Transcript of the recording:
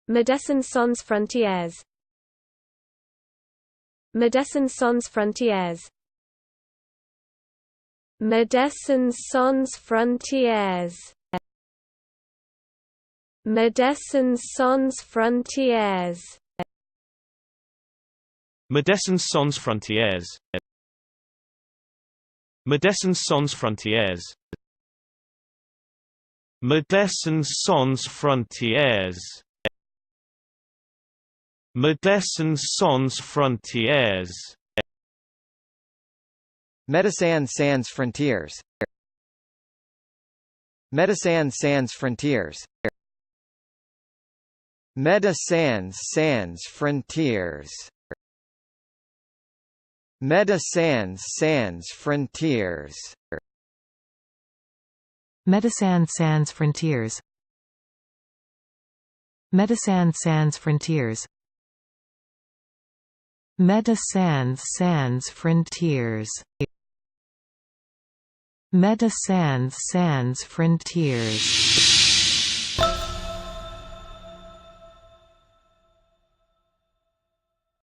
Medecins Sans Frontieres. Medecins Sans Frontieres. Medecins Sans Frontieres. Medecins Sans Frontieres. Medecins Sans Frontieres. Medecins Sans Frontieres. Medecins Sans Frontieres. Medecins Sans Frontieres. Medecins Sans Frontieres. Medecins Sans Frontieres. Medecins Sans Frontieres. Medecins Sans Frontieres. Medecins Sans Frontieres. Medecins Sans Frontieres. Medecins Sans Frontieres. Medecins Sans Frontieres.